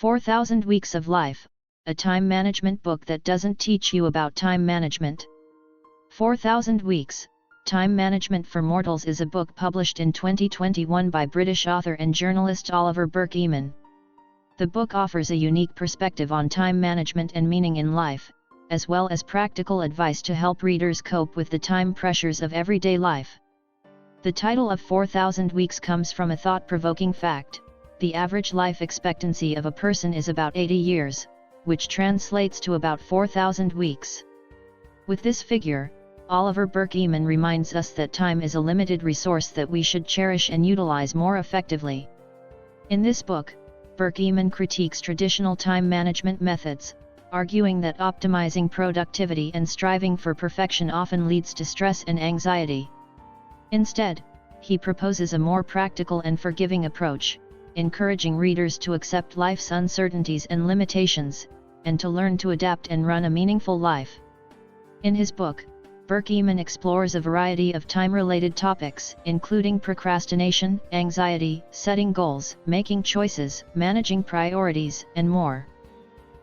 4,000 Weeks of Life, a time management book that doesn't teach you about time management. 4,000 Weeks, Time Management for Mortals is a book published in 2021 by British author and journalist Oliver Burke Eeman. The book offers a unique perspective on time management and meaning in life, as well as practical advice to help readers cope with the time pressures of everyday life. The title of 4,000 Weeks comes from a thought-provoking fact: the average life expectancy of a person is about 80 years, which translates to about 4,000 weeks. With this figure, Oliver Burke Eeman reminds us that time is a limited resource that we should cherish and utilize more effectively. In this book, Burke Eeman critiques traditional time management methods, arguing that optimizing productivity and striving for perfection often leads to stress and anxiety. Instead, he proposes a more practical and forgiving approach, encouraging readers to accept life's uncertainties and limitations, and to learn to adapt and run a meaningful life. In his book, Burke Eeman explores a variety of time-related topics, including procrastination, anxiety, setting goals, making choices, managing priorities, and more.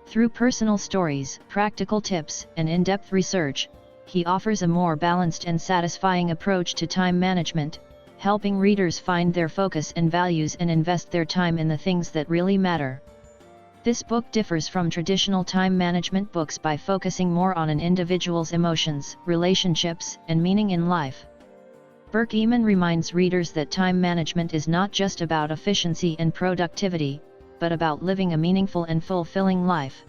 Through personal stories, practical tips, and in-depth research, he offers a more balanced and satisfying approach to time management, helping readers find their focus and values and invest their time in the things that really matter. This book differs from traditional time management books by focusing more on an individual's emotions, relationships, and meaning in life. Burke Eeman reminds readers that time management is not just about efficiency and productivity, but about living a meaningful and fulfilling life.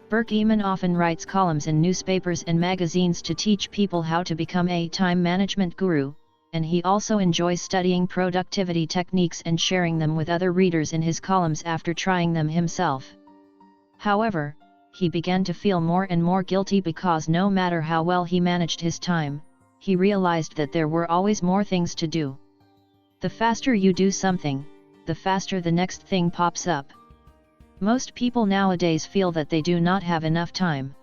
Burke Eeman often writes columns in newspapers and magazines to teach people how to become a time management guru, and he also enjoys studying productivity techniques and sharing them with other readers in his columns after trying them himself. However, he began to feel more and more guilty because no matter how well he managed his time, he realized that there were always more things to do. The faster you do something, the faster the next thing pops up. Most people nowadays feel that they do not have enough time.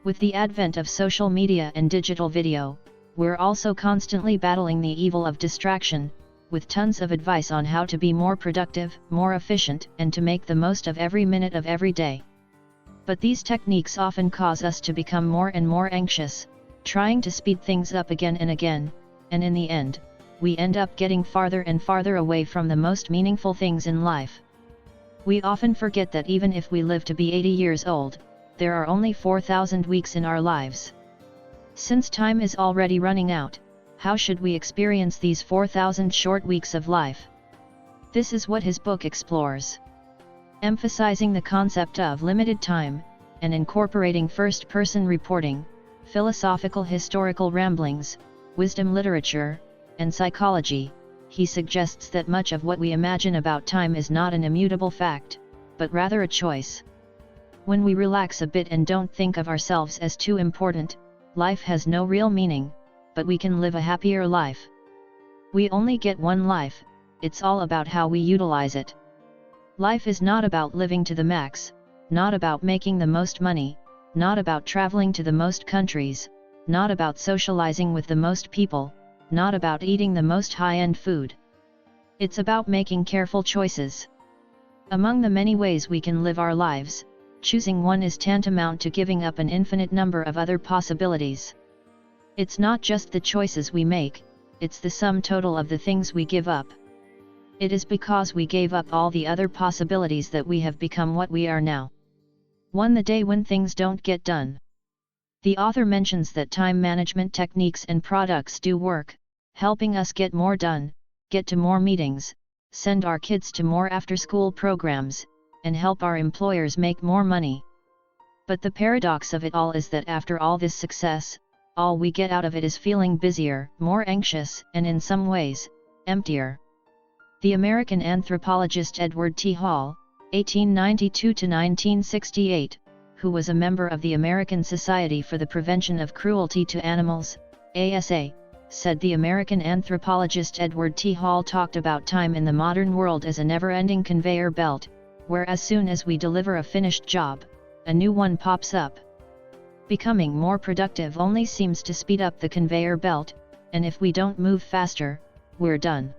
With the advent of social media and digital video, we're also constantly battling the evil of distraction, with tons of advice on how to be more productive, more efficient, and to make the most of every minute of every day. But these techniques often cause us to become more and more anxious, trying to speed things up again and again, and in the end, we end up getting farther and farther away from the most meaningful things in life. We often forget that even if we live to be 80 years old, there are only 4,000 weeks in our lives. Since time is already running out, how should we experience these 4,000 short weeks of life? This is what his book explores. Emphasizing the concept of limited time, and incorporating first-person reporting, philosophical historical ramblings, wisdom literature, and psychology, he suggests that much of what we imagine about time is not an immutable fact, but rather a choice. When we relax a bit and don't think of ourselves as too important, life has no real meaning, but we can live a happier life. We only get one life, it's all about how we utilize it. Life is not about living to the max, not about making the most money, not about traveling to the most countries, not about socializing with the most people, not about eating the most high-end food. It's about making careful choices. Among the many ways we can live our lives, choosing one is tantamount to giving up an infinite number of other possibilities. It's not just the choices we make, it's the sum total of the things we give up. It is because we gave up all the other possibilities that we have become what we are now. Won the day when things don't get done. The author mentions that time management techniques and products do work, helping us get more done, get to more meetings, send our kids to more after-school programs, and help our employers make more money. But the paradox of it all is that after all this success, all we get out of it is feeling busier, more anxious, and in some ways, emptier. The American anthropologist Edward T. Hall, 1892–1968, who was a member of the American Society for the Prevention of Cruelty to Animals, ASA, said the American anthropologist Edward T. Hall talked about time in the modern world as a never-ending conveyor belt, where as soon as we deliver a finished job, a new one pops up. Becoming more productive only seems to speed up the conveyor belt, and if we don't move faster, we're done.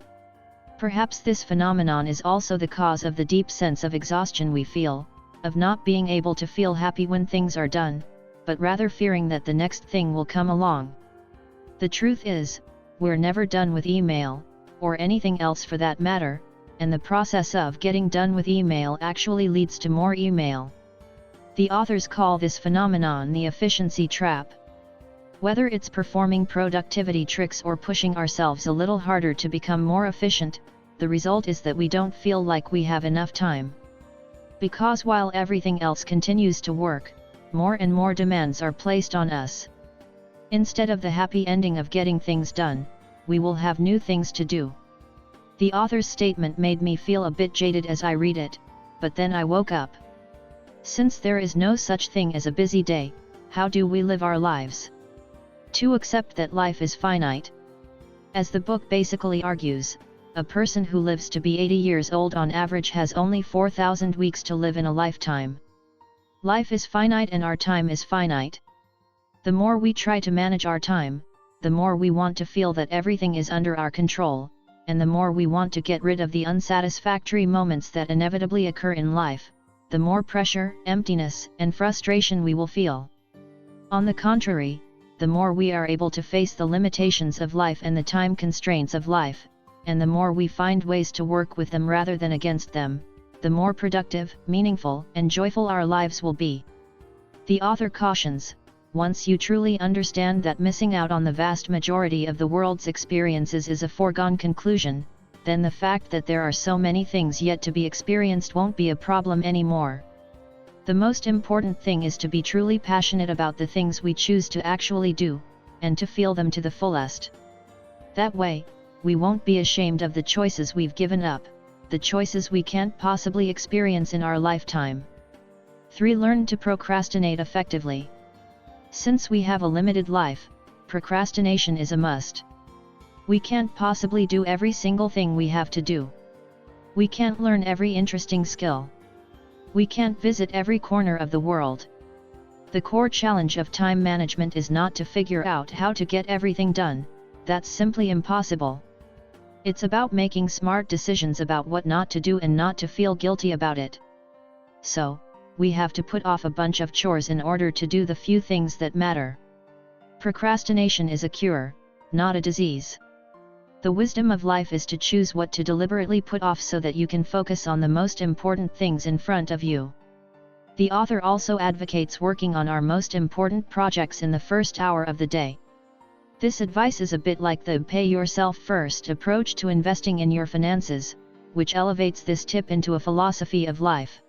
Perhaps this phenomenon is also the cause of the deep sense of exhaustion we feel, of not being able to feel happy when things are done, but rather fearing that the next thing will come along. The truth is, we're never done with email, or anything else for that matter, and the process of getting done with email actually leads to more email. The authors call this phenomenon the efficiency trap. Whether it's performing productivity tricks or pushing ourselves a little harder to become more efficient, the result is that we don't feel like we have enough time. Because while everything else continues to work, more and more demands are placed on us. Instead of the happy ending of getting things done, we will have new things to do. The author's statement made me feel a bit jaded as I read it, but then I woke up. Since there is no such thing as a busy day, how do we live our lives? To accept that life is finite. As the book basically argues, a person who lives to be 80 years old on average has only 4,000 weeks to live in a lifetime. Life is finite and our time is finite. The more we try to manage our time, the more we want to feel that everything is under our control, and the more we want to get rid of the unsatisfactory moments that inevitably occur in life, the more pressure, emptiness, and frustration we will feel. On the contrary, the more we are able to face the limitations of life and the time constraints of life, and the more we find ways to work with them rather than against them, the more productive, meaningful, and joyful our lives will be. The author cautions, once you truly understand that missing out on the vast majority of the world's experiences is a foregone conclusion, then the fact that there are so many things yet to be experienced won't be a problem anymore. The most important thing is to be truly passionate about the things we choose to actually do, and to feel them to the fullest. That way, we won't be ashamed of the choices we've given up, the choices we can't possibly experience in our lifetime. 3. Learn to procrastinate effectively. Since we have a limited life, procrastination is a must. We can't possibly do every single thing we have to do. We can't learn every interesting skill. We can't visit every corner of the world. The core challenge of time management is not to figure out how to get everything done, that's simply impossible. It's about making smart decisions about what not to do and not to feel guilty about it. So, we have to put off a bunch of chores in order to do the few things that matter. Procrastination is a cure, not a disease. The wisdom of life is to choose what to deliberately put off so that you can focus on the most important things in front of you. The author also advocates working on our most important projects in the first hour of the day. This advice is a bit like the pay yourself first approach to investing in your finances, which elevates this tip into a philosophy of life.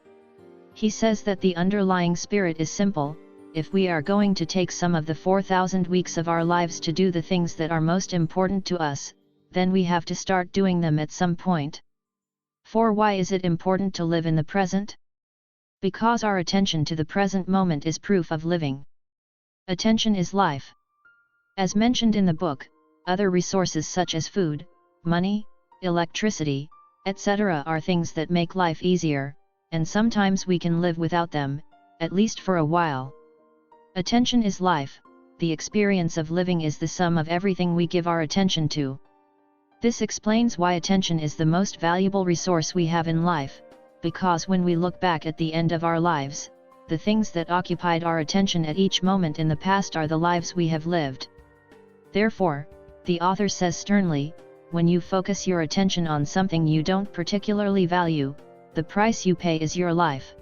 He says that the underlying spirit is simple: if we are going to take some of the 4,000 weeks of our lives to do the things that are most important to us, then we have to start doing them at some point. 4. Why is it important to live in the present? Because our attention to the present moment is proof of living. Attention is life. As mentioned in the book, other resources such as food, money, electricity, etc. are things that make life easier, and sometimes we can live without them, at least for a while. Attention is life. The experience of living is the sum of everything we give our attention to. This explains why attention is the most valuable resource we have in life, because when we look back at the end of our lives, the things that occupied our attention at each moment in the past are the lives we have lived. Therefore, the author says sternly, when you focus your attention on something you don't particularly value, the price you pay is your life.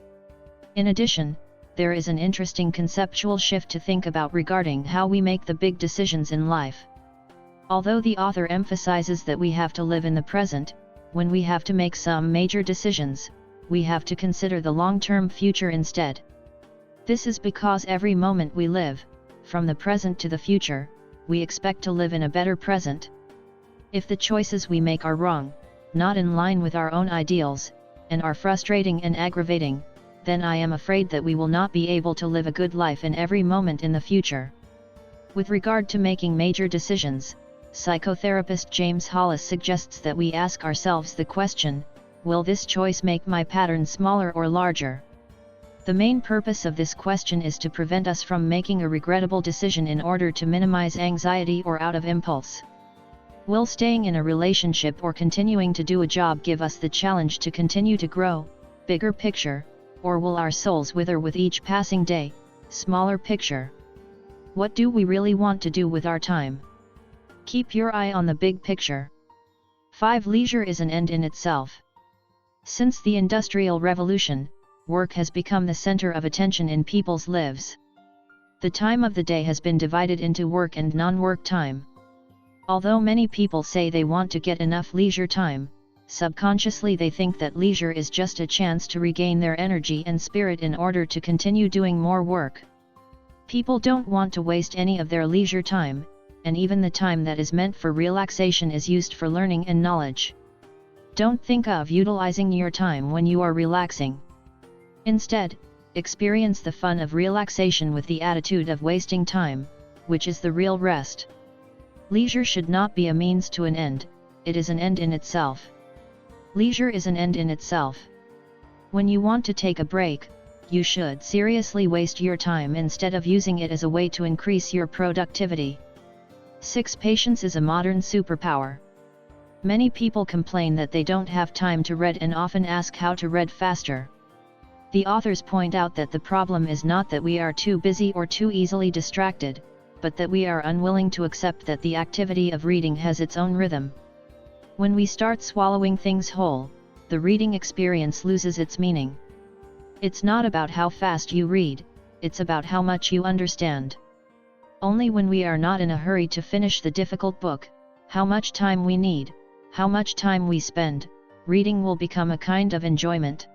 In addition, there is an interesting conceptual shift to think about regarding how we make the big decisions in life. Although the author emphasizes that we have to live in the present, when we have to make some major decisions, we have to consider the long-term future instead. This is because every moment we live, from the present to the future, we expect to live in a better present. If the choices we make are wrong, not in line with our own ideals, and are frustrating and aggravating, then I am afraid that we will not be able to live a good life in every moment in the future. With regard to making major decisions, psychotherapist James Hollis suggests that we ask ourselves the question, will this choice make my pattern smaller or larger? The main purpose of this question is to prevent us from making a regrettable decision in order to minimize anxiety or out of impulse. Will staying in a relationship or continuing to do a job give us the challenge to continue to grow? Bigger picture, or will our souls wither with each passing day? Smaller picture. What do we really want to do with our time? Keep your eye on the big picture. 5. Leisure is an end in itself. Since the Industrial Revolution, work has become the center of attention in people's lives. The time of the day has been divided into work and non-work time. Although many people say they want to get enough leisure time, subconsciously they think that leisure is just a chance to regain their energy and spirit in order to continue doing more work. People don't want to waste any of their leisure time, and even the time that is meant for relaxation is used for learning and knowledge. Don't think of utilizing your time when you are relaxing. Instead, experience the fun of relaxation with the attitude of wasting time, which is the real rest. Leisure should not be a means to an end, it is an end in itself. Leisure is an end in itself. When you want to take a break, you should seriously waste your time instead of using it as a way to increase your productivity. 6. Patience is a modern superpower. Many people complain that they don't have time to read and often ask how to read faster. The authors point out that the problem is not that we are too busy or too easily distracted, but that we are unwilling to accept that the activity of reading has its own rhythm. When we start swallowing things whole, the reading experience loses its meaning. It's not about how fast you read, it's about how much you understand. Only when we are not in a hurry to finish the difficult book, how much time we need, how much time we spend, reading will become a kind of enjoyment.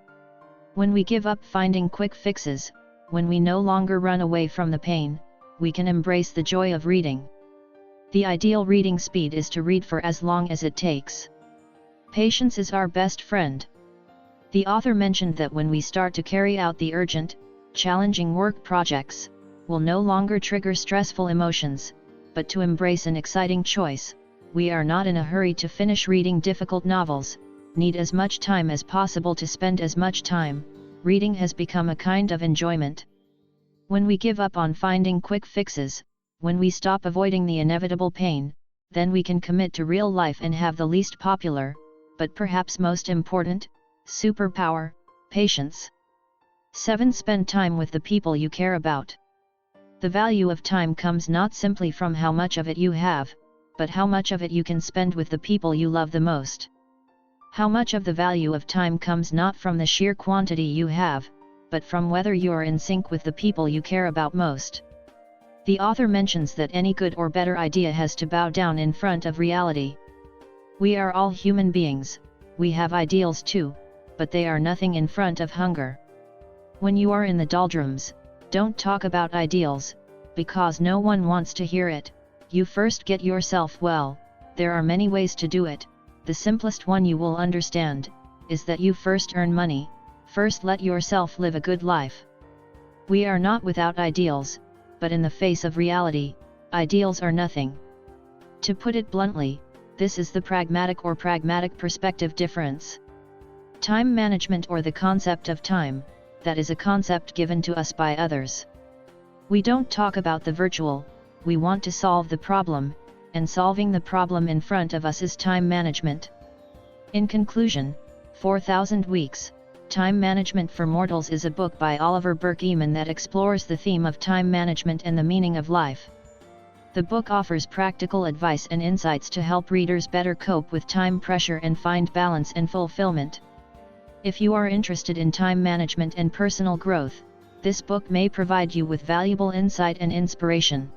When we give up finding quick fixes, when we no longer run away from the pain, we can embrace the joy of reading. The ideal reading speed is to read for as long as it takes. Patience is our best friend. The author mentioned that when we start to carry out the urgent, challenging work projects, will no longer trigger stressful emotions, but to embrace an exciting choice. We are not in a hurry to finish reading difficult novels, need as much time as possible to spend as much time. Reading has become a kind of enjoyment. When we give up on finding quick fixes, when we stop avoiding the inevitable pain, then we can commit to real life and have the least popular, but perhaps most important, superpower, patience. 7. Spend time with the people you care about. The value of time comes not simply from how much of it you have, but how much of it you can spend with the people you love the most. How much of the value of time comes not from the sheer quantity you have, but from whether you are in sync with the people you care about most. The author mentions that any good or better idea has to bow down in front of reality. We are all human beings, we have ideals too, but they are nothing in front of hunger. When you are in the doldrums, don't talk about ideals, because no one wants to hear it. You first get yourself well. There are many ways to do it. The simplest one you will understand, is that you first earn money, first let yourself live a good life. We are not without ideals, but in the face of reality, ideals are nothing. To put it bluntly, this is the pragmatic perspective difference. Time management, or the concept of time, that is a concept given to us by others. We don't talk about the virtual, we want to solve the problem, and solving the problem in front of us is time management. In conclusion, 4,000 Weeks, Time Management for Mortals is a book by Oliver Burke Eeman that explores the theme of time management and the meaning of life. The book offers practical advice and insights to help readers better cope with time pressure and find balance and fulfillment. If you are interested in time management and personal growth, this book may provide you with valuable insight and inspiration.